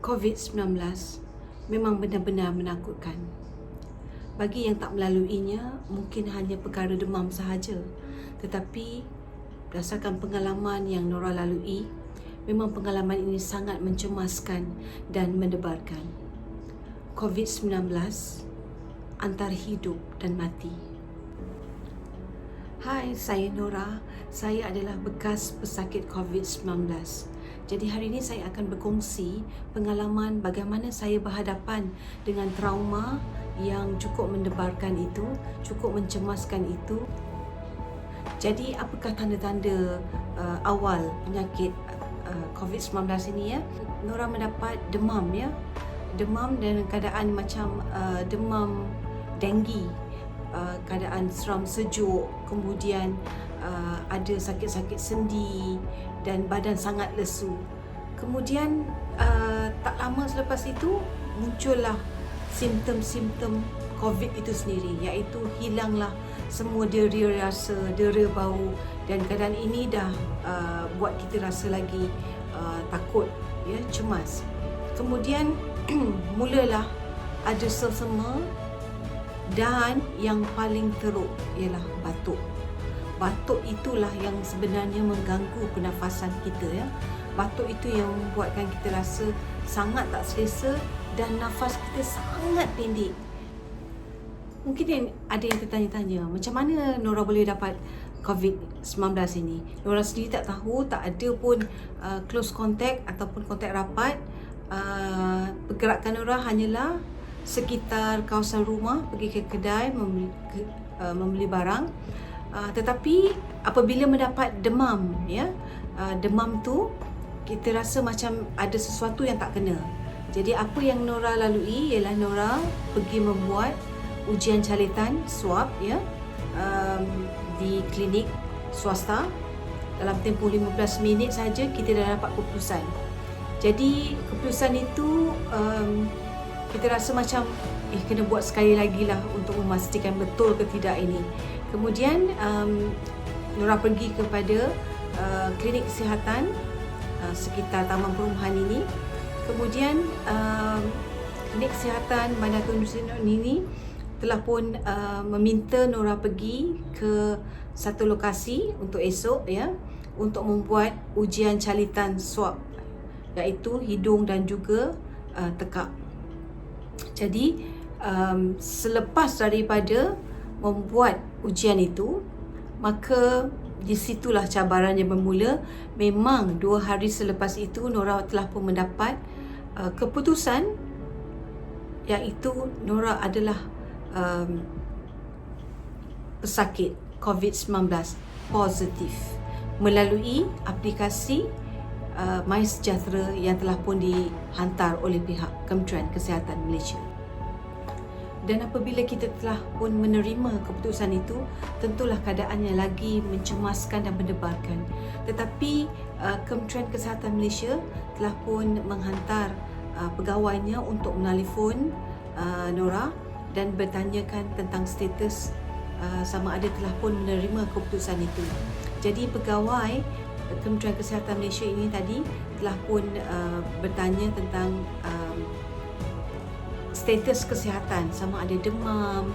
COVID-19 memang benar-benar menakutkan. Bagi yang tak melaluinya, mungkin hanya perkara demam sahaja. Tetapi berdasarkan pengalaman yang Nora lalui, memang pengalaman ini sangat mencemaskan dan mendebarkan. COVID-19 antara hidup dan mati. Hai, saya Nora. Saya adalah bekas pesakit COVID-19. Jadi hari ini saya akan berkongsi pengalaman bagaimana saya berhadapan dengan trauma yang cukup mendebarkan itu, cukup mencemaskan itu. Jadi apakah tanda-tanda awal penyakit COVID-19 ini ya? Nora mendapat demam ya. Demam dan keadaan macam demam denggi. Keadaan seram sejuk, kemudian ada sakit-sakit sendi dan badan sangat lesu. Kemudian tak lama selepas itu muncullah simptom-simptom COVID itu sendiri, iaitu hilanglah semua dera rasa, dera bau, dan keadaan ini dah buat kita rasa lagi takut, ya, cemas. Kemudian mulalah ada selsema. Dan yang paling teruk ialah batuk. Batuk itulah yang sebenarnya mengganggu pernafasan kita ya. Batuk itu yang membuatkan kita rasa sangat tak selesa dan nafas kita sangat pendek. Mungkin ada yang tertanya-tanya, macam mana Nora boleh dapat COVID-19 ini? Nora sendiri tak tahu, tak ada pun close contact ataupun kontak rapat. Pergerakan Nora hanyalah sekitar kawasan rumah, pergi ke kedai membeli barang. Tetapi apabila mendapat demam ya, demam tu kita rasa macam ada sesuatu yang tak kena. Jadi apa yang Nora lalui ialah Nora pergi membuat ujian calitan swab ya, di klinik swasta. Dalam tempoh 15 minit saja kita dah dapat keputusan. Jadi keputusan itu kita rasa macam kena buat sekali lagi lah untuk memastikan betul ke tidak ini. Kemudian Nora pergi kepada klinik kesihatan sekitar Taman Perumahan ini. Kemudian klinik kesihatan Bandar Tun ini telah pun meminta Nora pergi ke satu lokasi untuk esok ya, untuk membuat ujian calitan swab, iaitu hidung dan juga tekak. Jadi selepas daripada membuat ujian itu, maka di situlah cabarannya bermula. Memang 2 hari selepas itu Nora telah pun mendapat keputusan, iaitu Nora adalah pesakit COVID-19 positif melalui aplikasi MySejahtera yang telah pun dihantar oleh pihak Kementerian Kesihatan Malaysia. Dan apabila kita telah pun menerima keputusan itu, tentulah keadaannya lagi mencemaskan dan mendebarkan. Tetapi Kementerian Kesihatan Malaysia telah pun menghantar pegawainya untuk menelefon Nora dan bertanyakan tentang status sama ada telah pun menerima keputusan itu. Jadi pegawai Kementerian Kesihatan Malaysia ini tadi telah pun bertanya tentang status kesihatan, sama ada demam,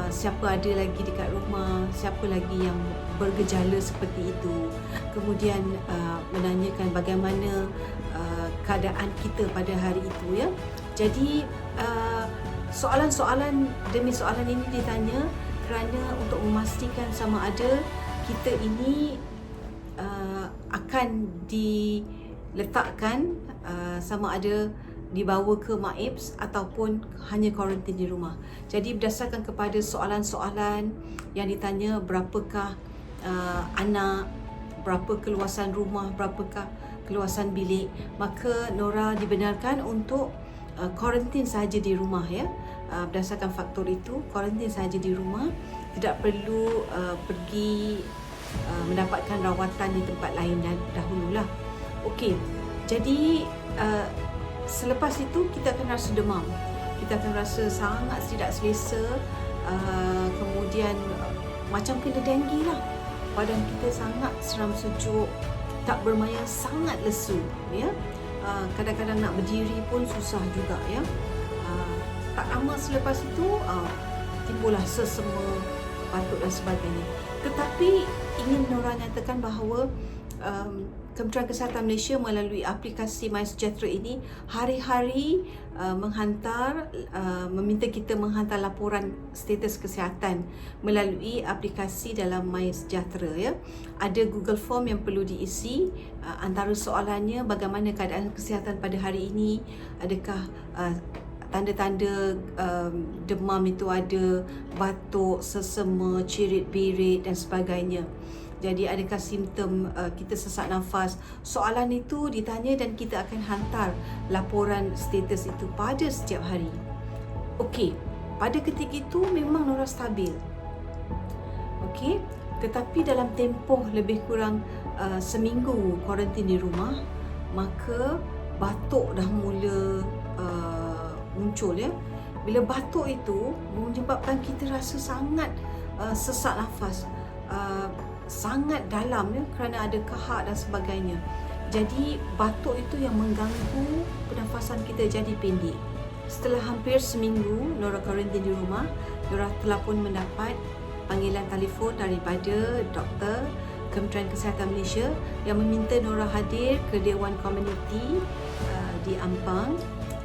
siapa ada lagi dekat rumah, siapa lagi yang bergejala seperti itu. Kemudian menanyakan bagaimana keadaan kita pada hari itu ya. Jadi soalan-soalan demi soalan ini ditanya kerana untuk memastikan sama ada kita ini akan diletakkan sama ada dibawa ke MAIPS ataupun hanya kuarantin di rumah. Jadi berdasarkan kepada soalan-soalan yang ditanya, berapakah anak, berapa keluasan rumah, berapakah keluasan bilik, maka Nora dibenarkan untuk kuarantin sahaja di rumah ya. Berdasarkan faktor itu, kuarantin sahaja di rumah, tidak perlu pergi mendapatkan rawatan di tempat lain dahululah. Okey. Jadi selepas itu kita akan rasa demam. Kita akan rasa sangat tidak selesa, kemudian macam kena denggi lah. Badan kita sangat seram sejuk, tak bermaya, sangat lesu ya. kadang-kadang nak berdiri pun susah juga ya. Tak lama selepas itu timbullah sesema, batuk dan sebagainya. Tetapi ingin Nora nyatakan bahawa Kementerian Kesihatan Malaysia melalui aplikasi MySejahtera ini hari-hari meminta kita menghantar laporan status kesihatan melalui aplikasi dalam MySejahtera ya. Ada Google Form yang perlu diisi. Antara soalannya bagaimana keadaan kesihatan pada hari ini, adakah tanda-tanda demam itu ada, batuk, sesema, cirit-birit dan sebagainya. Jadi adakah simptom kita sesak nafas? Soalan itu ditanya dan kita akan hantar laporan status itu pada setiap hari. Okey, pada ketika itu memang Nora stabil. Okey, tetapi dalam tempoh lebih kurang seminggu kuarantin di rumah, maka batuk dah mula muncul ya. Bila batuk itu menyebabkan kita rasa sangat sesak nafas, sangat dalam ya, kerana ada kahak dan sebagainya. Jadi batuk itu yang mengganggu pernafasan kita jadi pendek. Setelah hampir seminggu Nora kuarantin di rumah, Nora telah pun mendapat panggilan telefon daripada doktor Kementerian Kesihatan Malaysia yang meminta Nora hadir ke Dewan Komuniti di Ampang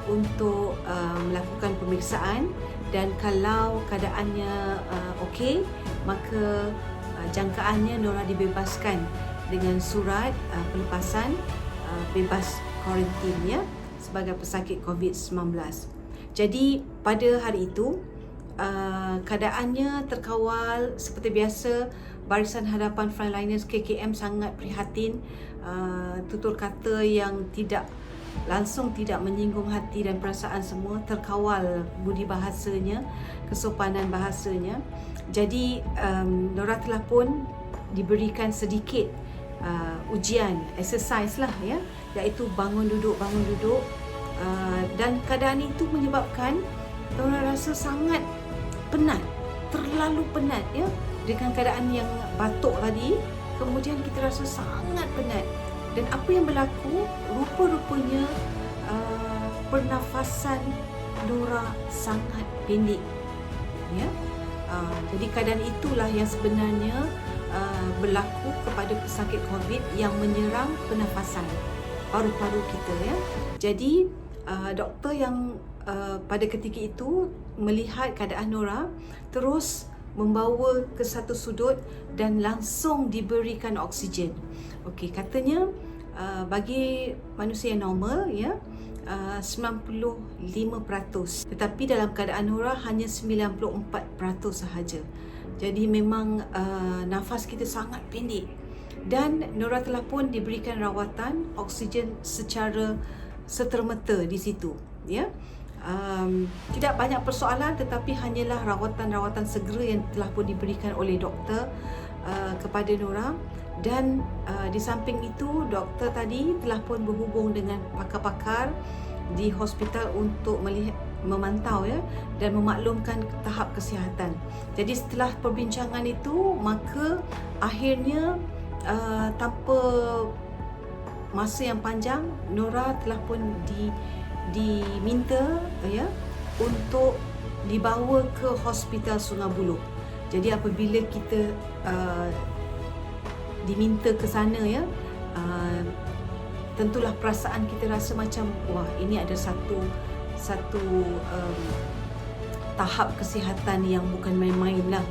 untuk melakukan pemeriksaan, dan kalau keadaannya okey, maka jangkaannya Nora dibebaskan dengan surat pelepasan bebas kuarantin ya, sebagai pesakit COVID-19. Jadi pada hari itu keadaannya terkawal seperti biasa. Barisan Hadapan Frontliners KKM sangat prihatin. Tutur kata yang langsung tidak menyinggung hati dan perasaan semua, terkawal budi bahasanya, kesopanan bahasanya. Jadi Nora telah pun diberikan sedikit ujian, exercise lah ya, iaitu bangun duduk. Dan keadaan itu menyebabkan Nora rasa sangat penat, terlalu penat ya, dengan keadaan yang batuk tadi. Kemudian kita rasa sangat penat. Dan apa yang berlaku, rupa-rupanya pernafasan Nora sangat pendek ya. Jadi keadaan itulah yang sebenarnya berlaku kepada pesakit COVID yang menyerang pernafasan paru-paru kita ya. Jadi doktor yang pada ketika itu melihat keadaan Nora terus membawa ke satu sudut dan langsung diberikan oksigen. Okey, katanya bagi manusia yang normal ya 95%, tetapi dalam keadaan Nora hanya 94% sahaja. Jadi memang nafas kita sangat pendek, dan Nora telah pun diberikan rawatan oksigen secara serta-merta di situ ya. Tidak banyak persoalan, tetapi hanyalah rawatan-rawatan segera yang telah pun diberikan oleh doktor kepada Nora. Dan di samping itu, doktor tadi telah pun berhubung dengan pakar-pakar di hospital untuk memantau ya, dan memaklumkan tahap kesihatan. Jadi setelah perbincangan itu, maka akhirnya tanpa masa yang panjang, Nora telah pun diminta ya untuk dibawa ke Hospital Sungai Buloh. Jadi apabila kita diminta ke sana ya, tentulah perasaan kita rasa macam wah, ini ada satu tahap kesihatan yang bukan main-main lah.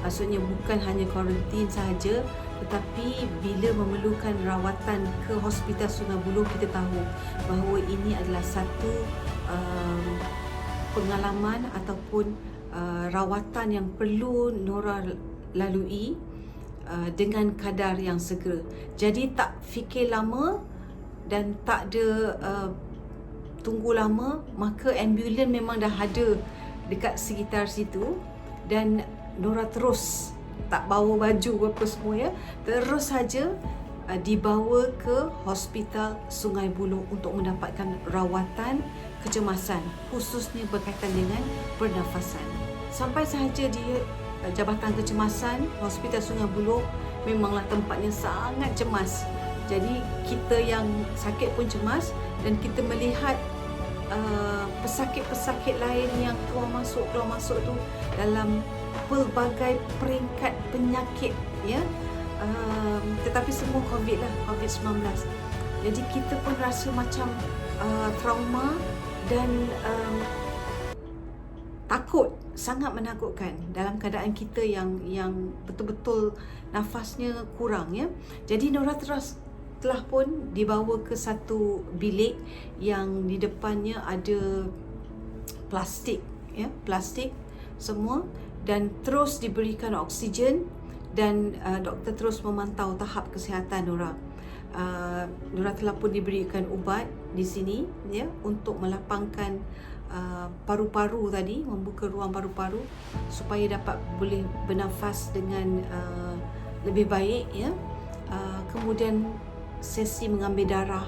Maksudnya bukan hanya kuarantin sahaja, tetapi bila memerlukan rawatan ke Hospital Sungai Buloh, kita tahu bahawa ini adalah satu pengalaman ataupun rawatan yang perlu Nora lalui dengan kadar yang segera. Jadi tak fikir lama dan tak ada tunggu lama, maka ambulans memang dah ada dekat sekitar situ, dan Nora terus tak bawa baju apa semua ya, terus saja dibawa ke Hospital Sungai Buloh untuk mendapatkan rawatan kecemasan, khususnya berkaitan dengan pernafasan. Sampai sahaja di Jabatan Kecemasan Hospital Sungai Buloh, memanglah tempatnya sangat cemas. Jadi kita yang sakit pun cemas, dan kita melihat pesakit-pesakit lain yang keluar masuk tu dalam pelbagai peringkat penyakit, ya. Tetapi semua COVID lah, COVID-19. Jadi kita pun rasa macam trauma dan takut, sangat menakutkan dalam keadaan kita yang betul-betul nafasnya kurang, ya. Jadi Nora telah pun dibawa ke satu bilik yang di depannya ada plastik, ya, plastik semua, dan terus diberikan oksigen, dan doktor terus memantau tahap kesihatan Nora. Nora telah pun diberikan ubat di sini, ya, untuk melapangkan paru-paru tadi, membuka ruang paru-paru supaya dapat boleh bernafas dengan lebih baik, ya. Kemudian sesi mengambil darah,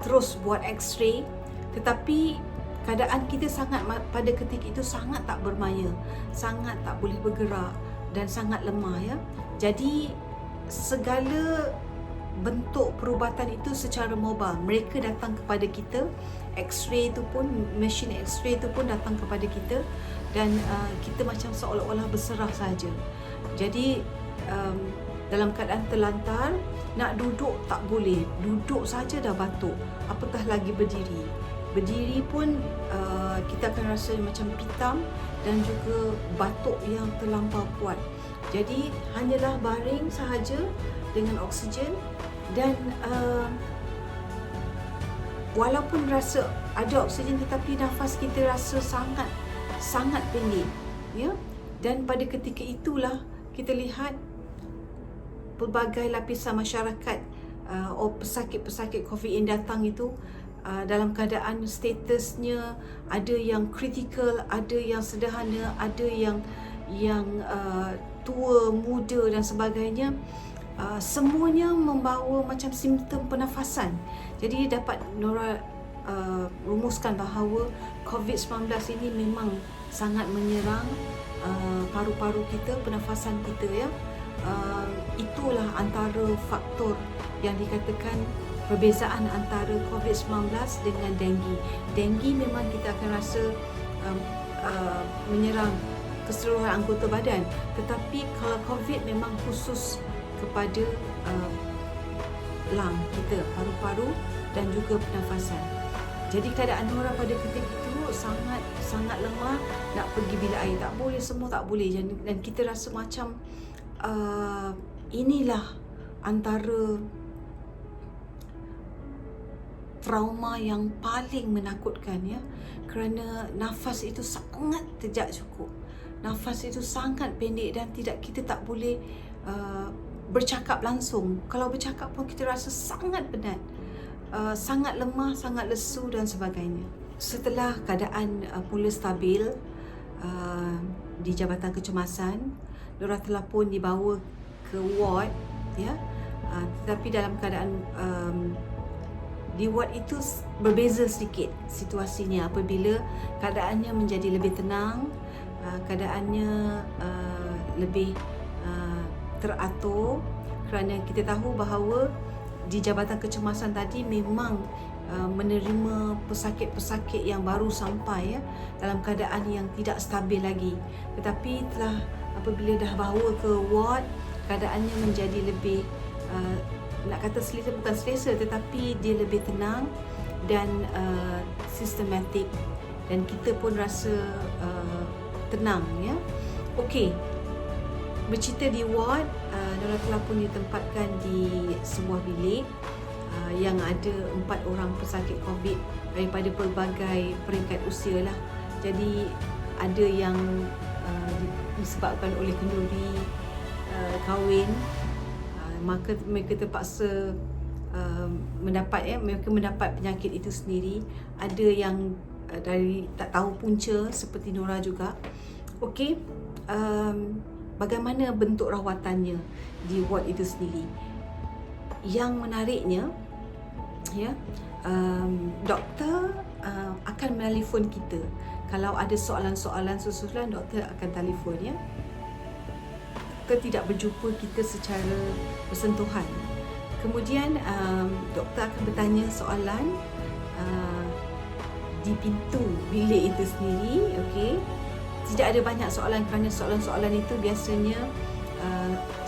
terus buat X-ray, tetapi keadaan kita pada ketika itu sangat tak bermaya, sangat tak boleh bergerak dan sangat lemah, ya. Jadi segala bentuk perubatan itu secara mobile, mereka datang kepada kita. X-ray tu pun, mesin X-ray tu pun datang kepada kita, dan kita macam seolah-olah berserah saja. Jadi dalam keadaan terlantar, nak duduk tak boleh, duduk saja dah batuk, apatah lagi berdiri. Berdiri pun kita akan rasa macam pitam dan juga batuk yang terlampau kuat. Jadi hanyalah baring sahaja dengan oksigen, dan walaupun rasa ada oksigen tetapi nafas kita rasa sangat pendek, ya. Dan pada ketika itulah kita lihat pelbagai lapisan masyarakat, pesakit-pesakit COVID yang datang itu dalam keadaan statusnya ada yang kritikal, ada yang sederhana, ada yang tua, muda dan sebagainya. Semuanya membawa macam simptom pernafasan. Jadi dapat Nora rumuskan bahawa COVID-19 ini memang sangat menyerang paru-paru kita, pernafasan kita, ya. Itulah antara faktor yang dikatakan perbezaan antara COVID-19 dengan dengue. Dengue memang kita akan rasa menyerang keseluruhan anggota badan, tetapi kalau COVID memang khusus kepada lung kita, paru-paru dan juga pernafasan. Jadi keadaan Nora pada ketika itu sangat lemah, nak pergi bilik air tak boleh, semua tak boleh, dan kita rasa macam inilah antara trauma yang paling menakutkan, ya, kerana nafas itu sangat tidak cukup, nafas itu sangat pendek, dan kita tak boleh bercakap langsung. Kalau bercakap pun kita rasa sangat penat, sangat lemah, sangat lesu dan sebagainya. Setelah keadaan mula stabil di Jabatan Kecemasan, Nora telah pun dibawa ke ward, ya. Tetapi dalam keadaan di ward itu berbeza sedikit situasinya apabila keadaannya menjadi lebih tenang, keadaannya lebih teratur, kerana kita tahu bahawa di Jabatan Kecemasan tadi memang menerima pesakit-pesakit yang baru sampai, ya, dalam keadaan yang tidak stabil lagi. Tetapi apabila dah bawa ke ward, keadaannya menjadi lebih nak kata selesa, bukan selesa, tetapi dia lebih tenang dan sistematik, dan kita pun rasa tenang, ya. Okey, bercerita di ward, Nora telah pun ditempatkan di sebuah bilik yang ada 4 orang pesakit COVID daripada pelbagai peringkat usia lah. Jadi ada yang disebabkan oleh kenduri, kahwin, maka mereka terpaksa mereka mendapat penyakit itu sendiri. Ada yang dari tak tahu punca seperti Nora juga. Okey, bagaimana bentuk rawatannya di ward itu sendiri? Yang menariknya, ya, doktor akan menelefon kita kalau ada soalan-soalan susulan. Doktor akan telefon, ya. Doktor tidak berjumpa kita secara bersentuhan Kemudian doktor akan bertanya soalan di pintu bilik itu sendiri. Okey, tidak ada banyak soalan kerana soalan-soalan itu biasanya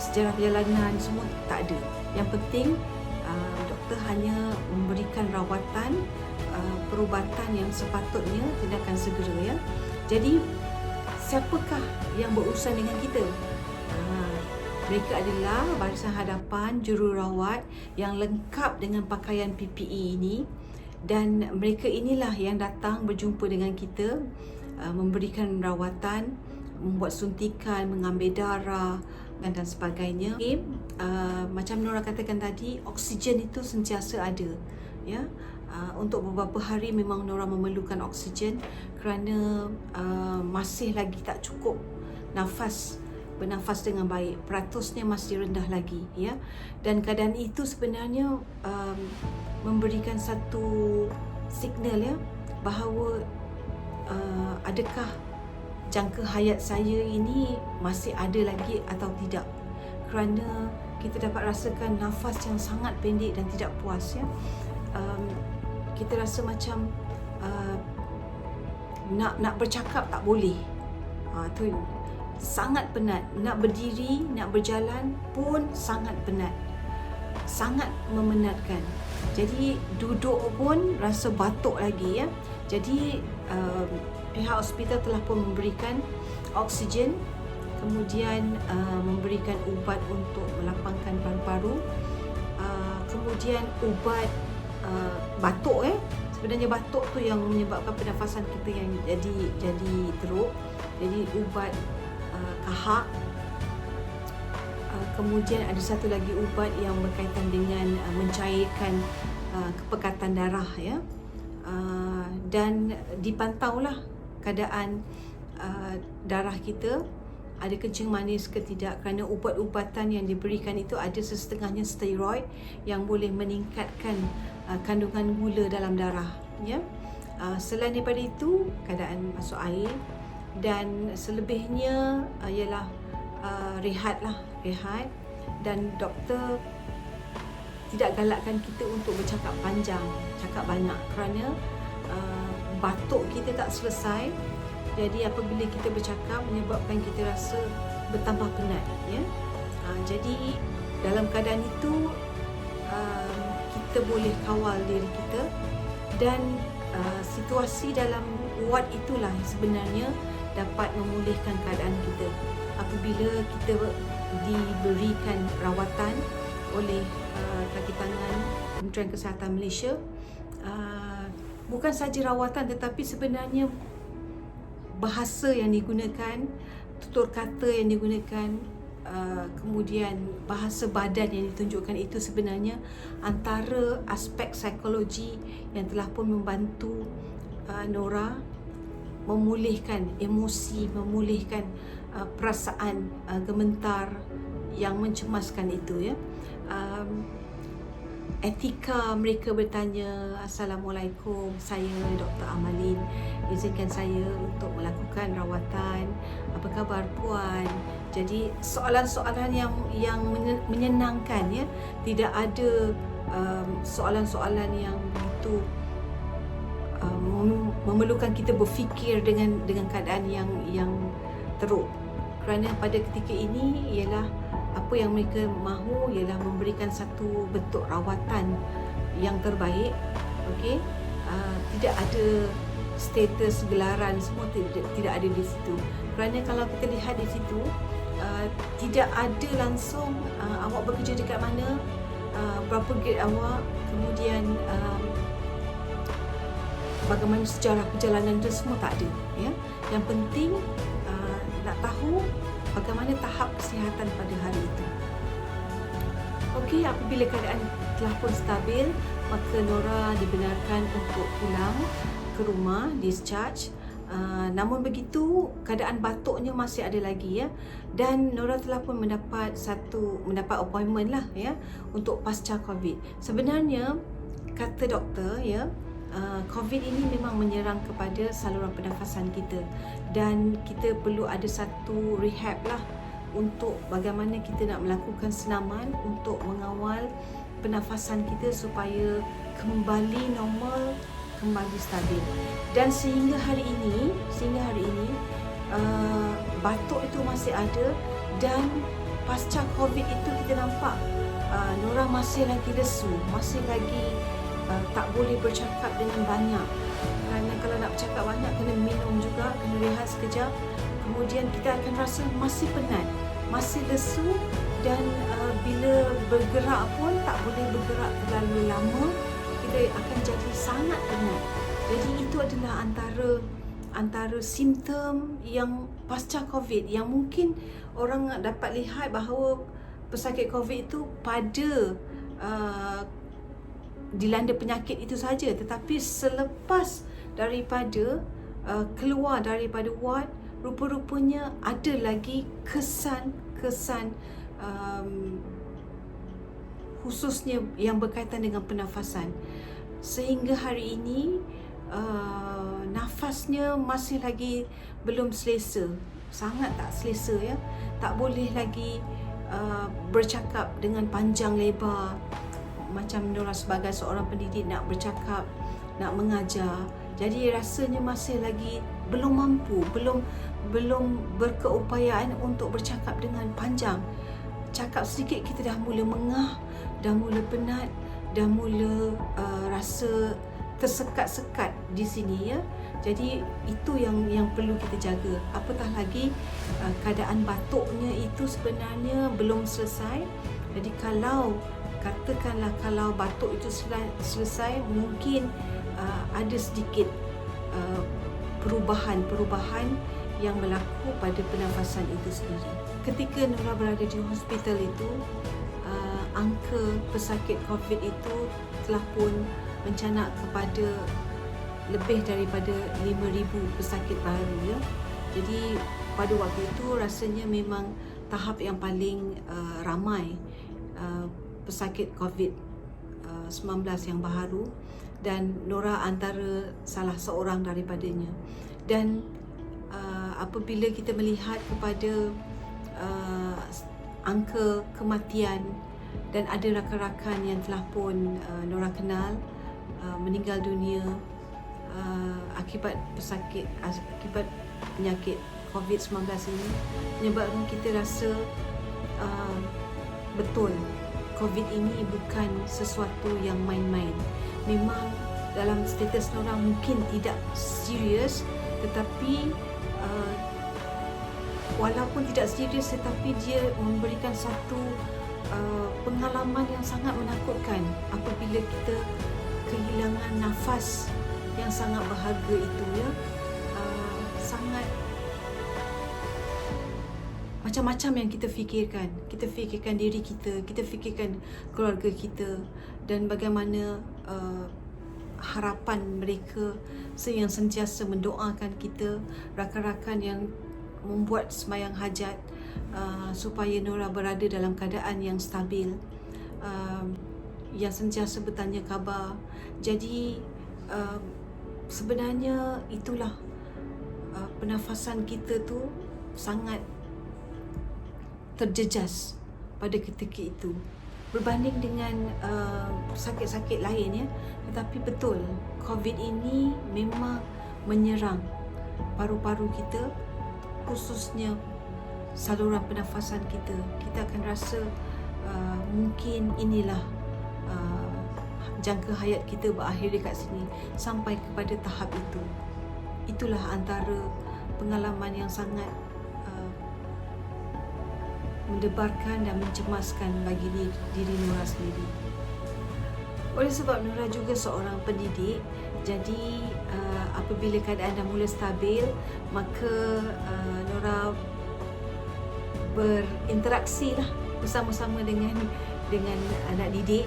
sejarah perjalanan semua tak ada. Yang penting doktor hanya memberikan rawatan, perubatan yang sepatutnya, tindakan segera ya. Jadi siapakah yang berurusan dengan kita? Mereka adalah barisan hadapan jururawat yang lengkap dengan pakaian PPE ini, dan mereka inilah yang datang berjumpa dengan kita, memberikan rawatan, membuat suntikan, mengambil darah dan sebagainya. Okay. Macam Nora katakan tadi, oksigen itu sentiasa ada ya. Untuk beberapa hari memang Nora memerlukan oksigen kerana masih lagi tak cukup bernafas dengan baik, peratusnya masih rendah lagi ya. Dan keadaan itu sebenarnya memberikan satu signal ya, bahawa adakah jangka hayat saya ini masih ada lagi atau tidak, kerana kita dapat rasakan nafas yang sangat pendek dan tidak puas ya. Kita rasa macam nak bercakap tak boleh, tu sangat penat. Nak berdiri, nak berjalan pun sangat penat, sangat memenatkan. Jadi duduk pun rasa batuk lagi ya. Jadi pihak hospital telah pun memberikan oksigen, kemudian memberikan ubat untuk melapangkan paru-paru, kemudian ubat batuk sebenarnya batuk tu yang menyebabkan pernafasan kita yang jadi teruk. Jadi ubat kahak, kemudian ada satu lagi ubat yang berkaitan dengan mencairkan kepekatan darah ya. Dan dipantaulah keadaan darah kita, ada kencing manis ke tidak, kerana ubat-ubatan yang diberikan itu ada setengahnya steroid yang boleh meningkatkan kandungan gula dalam darah ya. Selain daripada itu, keadaan masuk air, dan selebihnya ialah rehat, dan doktor tidak galakkan kita untuk bercakap panjang, cakap banyak, kerana batuk kita tak selesai. Jadi apabila kita bercakap menyebabkan kita rasa bertambah penat ya. Jadi dalam keadaan itu kita boleh kawal diri kita, dan situasi dalam ward itulah sebenarnya dapat memulihkan keadaan kita apabila kita diberikan rawatan oleh kaki tangan Kementerian Kesihatan Malaysia. Bukan saja rawatan, tetapi sebenarnya bahasa yang digunakan, tutur kata yang digunakan, kemudian bahasa badan yang ditunjukkan, itu sebenarnya antara aspek psikologi yang telah pun membantu Nora memulihkan emosi, memulihkan perasaan gementar yang mencemaskan itu ya. Etika mereka bertanya, "Assalamualaikum, saya Dr. Amalin, izinkan saya untuk melakukan rawatan. Apa khabar puan?" Jadi soalan-soalan yang menyenangkan ya. Tidak ada soalan-soalan yang begitu memerlukan kita berfikir dengan keadaan yang teruk. Kerana pada ketika ini ialah apa yang mereka mahu ialah memberikan satu bentuk rawatan yang terbaik. Okey, tidak ada status gelaran, semua tidak ada di situ. Kerana kalau kita lihat di situ, tidak ada langsung awak bekerja dekat mana, berapa grade awak, kemudian bagaimana sejarah perjalanan itu, semua tak ada ya. Yang penting nak tahu bagaimana tahap kesihatan pada hari itu. Okey, apabila keadaan telah pun stabil, maka Nora dibenarkan untuk pulang ke rumah, discharge. Namun begitu, keadaan batuknya masih ada lagi ya. Dan Nora telah pun mendapat appointment lah ya untuk pasca COVID. Sebenarnya kata doktor ya, COVID ini memang menyerang kepada saluran pernafasan kita, dan kita perlu ada satu rehab lah untuk bagaimana kita nak melakukan senaman untuk mengawal pernafasan kita supaya kembali normal, kembali stabil. Dan sehingga hari ini batuk itu masih ada, dan pasca COVID itu kita nampak Nora masih lagi lesu, masih lagi tak boleh bercakap dengan banyak. Kerana kalau nak bercakap banyak, kena minum juga, kena rehat sekejap. Kemudian kita akan rasa masih penat, masih lesu, dan bila bergerak pun tak boleh bergerak terlalu lama. Kita akan jadi sangat penat. Jadi itu adalah antara simptom yang pasca COVID yang mungkin orang dapat lihat bahawa pesakit COVID itu pada dilanda penyakit itu saja, tetapi selepas daripada keluar daripada ward, rupa-rupanya ada lagi kesan khususnya yang berkaitan dengan pernafasan. Sehingga hari ini nafasnya masih lagi belum selesa, sangat tak selesa ya. Tak boleh lagi bercakap dengan panjang lebar macam Nora sebagai seorang pendidik nak bercakap, nak mengajar. Jadi rasanya masih lagi belum mampu, belum berkeupayaan untuk bercakap dengan panjang. Cakap sedikit kita dah mula mengah, dah mula penat, dah mula rasa tersekat-sekat di sini ya. Jadi itu yang perlu kita jaga. Apatah lagi keadaan batuknya itu sebenarnya belum selesai. Jadi katakanlah kalau batuk itu selesai, mungkin ada sedikit perubahan yang berlaku pada pernafasan itu sendiri. Ketika Nora berada di hospital itu, angka pesakit COVID itu telah pun mencanak kepada lebih daripada 5,000 pesakit baru ya. Jadi pada waktu itu rasanya memang tahap yang paling ramai pesakit COVID-19 yang baru, dan Nora antara salah seorang daripadanya. Dan apabila kita melihat kepada angka kematian, dan ada rakan-rakan yang telah pun Nora kenal meninggal dunia akibat penyakit COVID-19 ini, menyebabkan kita rasa betul COVID ini bukan sesuatu yang main-main. Memang dalam status Nora mungkin tidak serius, tetapi walaupun tidak serius, tetapi dia memberikan satu pengalaman yang sangat menakutkan apabila kita kehilangan nafas yang sangat berharga itu ya. Sangat macam-macam yang kita fikirkan. Kita fikirkan diri kita, kita fikirkan keluarga kita, dan bagaimana harapan mereka yang sentiasa mendoakan kita, rakan-rakan yang membuat sembahyang hajat supaya Nora berada dalam keadaan yang stabil, yang sentiasa bertanya khabar. Jadi sebenarnya itulah pernafasan kita tu sangat terjejas pada ketika itu berbanding dengan sakit-sakit lain ya. Tetapi betul, COVID ini memang menyerang paru-paru kita, khususnya saluran pernafasan kita. Kita akan rasa mungkin inilah jangka hayat kita berakhir dekat sini, sampai kepada tahap itu. Itulah antara pengalaman yang sangat mendebarkan dan mencemaskan bagi diri Nora sendiri. Oleh sebab Nora juga seorang pendidik, jadi apabila keadaan dah mula stabil, maka Nora berinteraksi lah bersama-sama dengan anak didik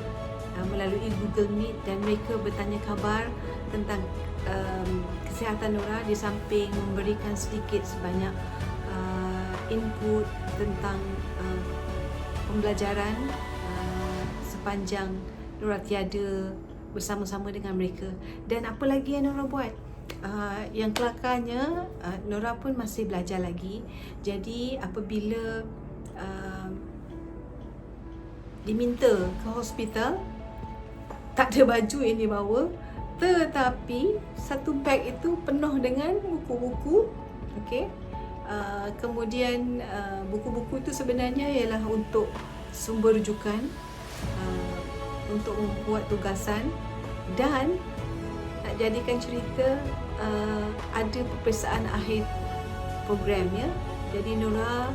melalui Google Meet, dan mereka bertanya khabar tentang kesihatan Nora, di samping memberikan sedikit sebanyak input tentang pembelajaran sepanjang Nora tiada bersama-sama dengan mereka. Dan apa lagi yang Nora buat? Yang kelakarnya Nora pun masih belajar lagi. Jadi apabila diminta ke hospital, tak ada baju yang dibawa, tetapi satu beg itu penuh dengan buku-buku. Okey. Kemudian buku-buku itu sebenarnya ialah untuk sumber rujukan, untuk membuat tugasan, dan nak jadikan cerita, ada peperiksaan akhir programnya. Jadi Nora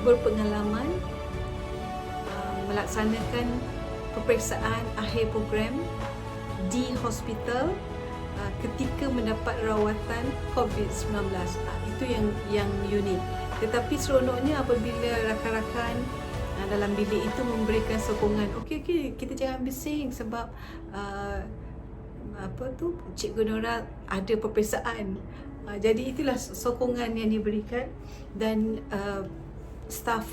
berpengalaman melaksanakan peperiksaan akhir program di hospital ketika mendapat rawatan COVID-19. Itu yang unik. Tetapi seronoknya apabila rakan-rakan dalam bilik itu memberikan sokongan. Okey, kita jangan bising sebab Cikgu Nora ada peperiksaan. Jadi itulah sokongan yang diberikan, dan staf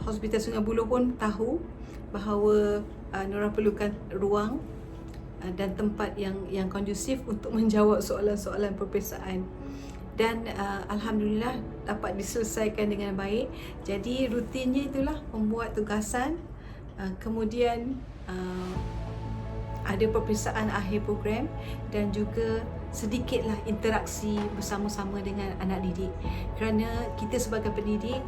Hospital Sungai Buloh pun tahu bahawa Nora perlukan ruang dan tempat yang kondusif untuk menjawab soalan-soalan peperiksaan. Dan Alhamdulillah dapat diselesaikan dengan baik. Jadi rutinnya itulah membuat tugasan, kemudian ada peperiksaan akhir program, dan juga sedikitlah interaksi bersama-sama dengan anak didik. Kerana kita sebagai pendidik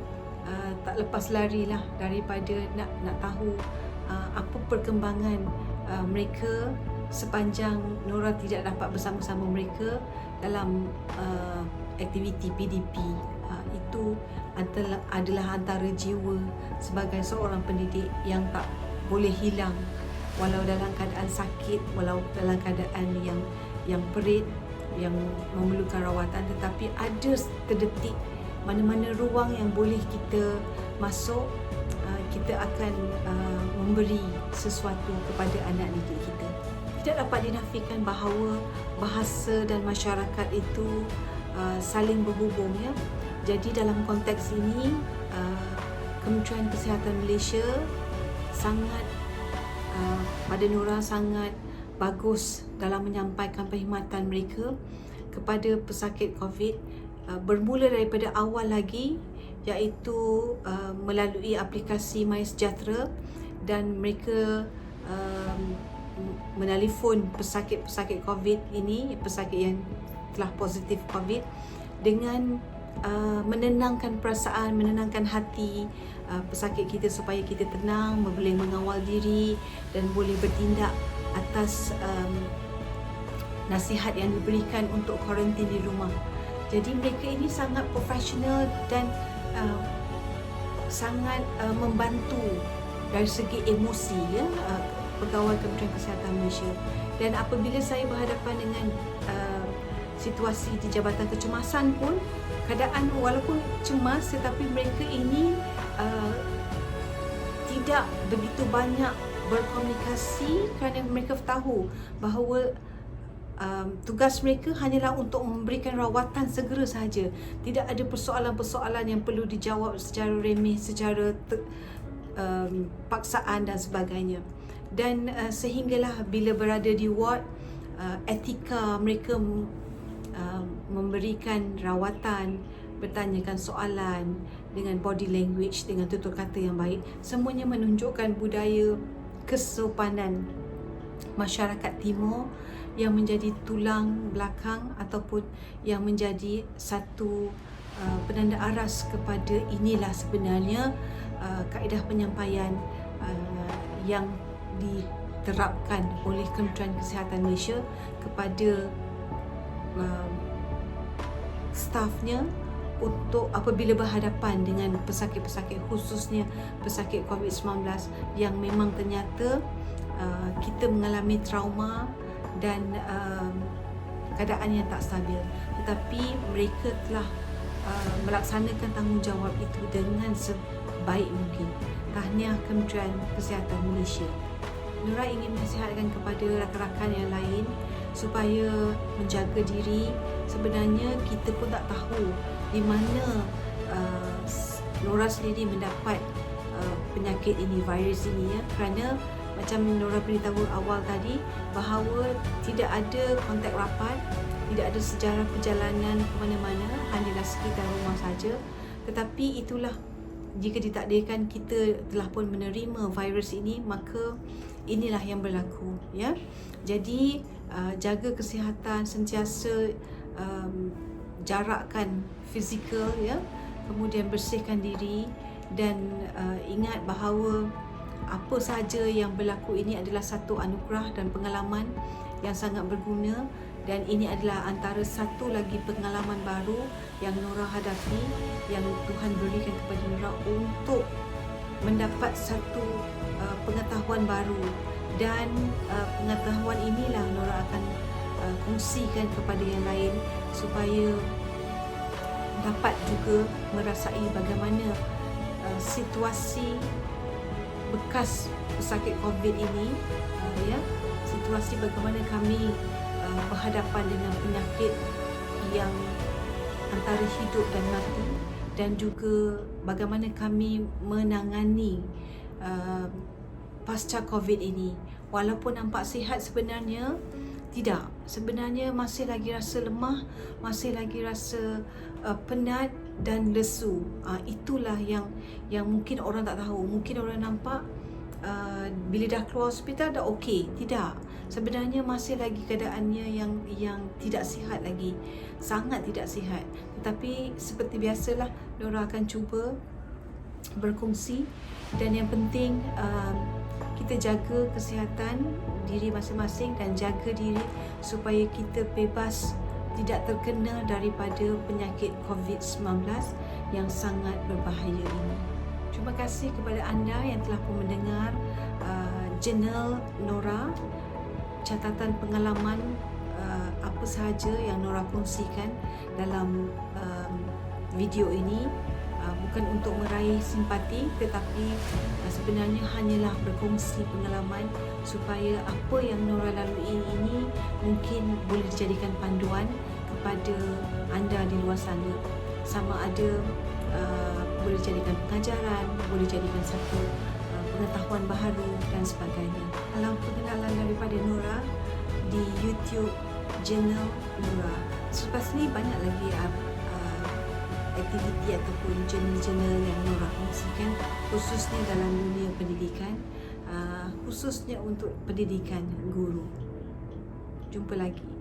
tak lepas larilah daripada nak tahu apa perkembangan mereka sepanjang Nora tidak dapat bersama-sama mereka dalam aktiviti PDP. Itu adalah antara jiwa sebagai seorang pendidik yang tak boleh hilang, walau dalam keadaan sakit, walau dalam keadaan yang perit, yang memerlukan rawatan, tetapi ada terdetik mana-mana ruang yang boleh kita masuk, kita akan memberi sesuatu kepada anak didik kita. Tidak dapat dinafikan bahawa bahasa dan masyarakat itu saling berhubung, ya. Jadi dalam konteks ini, Kementerian Kesihatan Malaysia sangat pada Nora sangat bagus dalam menyampaikan perkhidmatan mereka kepada pesakit COVID, bermula daripada awal lagi, iaitu melalui aplikasi MySejahtera, dan mereka menelefon pesakit-pesakit COVID ini, pesakit yang telah positif COVID, dengan menenangkan perasaan, menenangkan hati pesakit kita supaya kita tenang, boleh mengawal diri dan boleh bertindak atas nasihat yang diberikan untuk kuarantin di rumah. Jadi mereka ini sangat profesional dan sangat membantu dari segi emosi, ya, pegawai Kementerian Kesihatan Malaysia. Dan apabila saya berhadapan dengan situasi di Jabatan Kecemasan pun, keadaan walaupun cemas, tetapi mereka ini tidak begitu banyak berkomunikasi kerana mereka tahu bahawa tugas mereka hanyalah untuk memberikan rawatan segera sahaja. Tidak ada persoalan-persoalan yang perlu dijawab secara remeh, secara paksaan dan sebagainya. Dan sehinggalah bila berada di ward, etika mereka memberikan rawatan, bertanyakan soalan dengan body language, dengan tutur kata yang baik, semuanya menunjukkan budaya kesopanan masyarakat Timur yang menjadi tulang belakang ataupun yang menjadi satu penanda aras kepada inilah sebenarnya kaedah penyampaian yang diterapkan oleh Kementerian Kesihatan Malaysia kepada stafnya untuk apabila berhadapan dengan pesakit-pesakit, khususnya pesakit COVID-19 yang memang ternyata kita mengalami trauma dan keadaan yang tak stabil, tetapi mereka telah melaksanakan tanggungjawab itu dengan sebaik mungkin. Tahniah Kementerian Kesihatan Malaysia. Nora ingin menasihatkan kepada rakan-rakan yang lain supaya menjaga diri. Sebenarnya kita pun tak tahu di mana Nora sendiri mendapat penyakit ini, virus ini, ya, kerana macam Nora beritahu awal tadi bahawa tidak ada kontak rapat, tidak ada sejarah perjalanan ke mana-mana, hanyalah sekitar rumah saja. Tetapi itulah jika ditakdirkan kita telah pun menerima virus ini, maka inilah yang berlaku, ya. Jadi jaga kesihatan, sentiasa jarakkan fizikal, ya, kemudian bersihkan diri, dan ingat bahawa apa sahaja yang berlaku ini adalah satu anugerah dan pengalaman yang sangat berguna, dan ini adalah antara satu lagi pengalaman baru yang Nora hadapi, yang Tuhan berikan kepada Nora untuk mendapat satu pengetahuan baru, dan pengetahuan inilah Nora akan kongsikan kepada yang lain supaya dapat juga merasai bagaimana situasi bekas pesakit COVID ini, ya, situasi bagaimana kami berhadapan dengan penyakit yang antara hidup dan mati, dan juga bagaimana kami menangani pasca COVID ini. Walaupun nampak sihat, sebenarnya tidak. Sebenarnya masih lagi rasa lemah, masih lagi rasa penat dan lesu. Itulah yang mungkin orang tak tahu. Mungkin orang nampak bila dah keluar hospital dah okey. Tidak. Sebenarnya masih lagi keadaannya yang tidak sihat lagi. Sangat tidak sihat. Tetapi seperti biasalah, Nora akan cuba berkongsi, dan yang penting kita jaga kesihatan diri masing-masing dan jaga diri supaya kita bebas tidak terkena daripada penyakit COVID-19 yang sangat berbahaya ini. Terima kasih kepada anda yang telah pun mendengar jurnal Nora, catatan pengalaman apa sahaja yang Nora kongsikan dalam video ini. Bukan untuk meraih simpati, tetapi sebenarnya hanyalah berkongsi pengalaman supaya apa yang Nora lalui ini mungkin boleh dijadikan panduan kepada anda di luar sana. Sama ada boleh dijadikan pengajaran, boleh dijadikan satu pengetahuan baharu dan sebagainya. Dalam pengenalan daripada Nora di YouTube channel Nora. Selepas ni banyak lagi aktiviti ataupun jurnal-jurnal yang Nora kongsikan, khususnya dalam dunia pendidikan, khususnya untuk pendidikan guru. Jumpa lagi.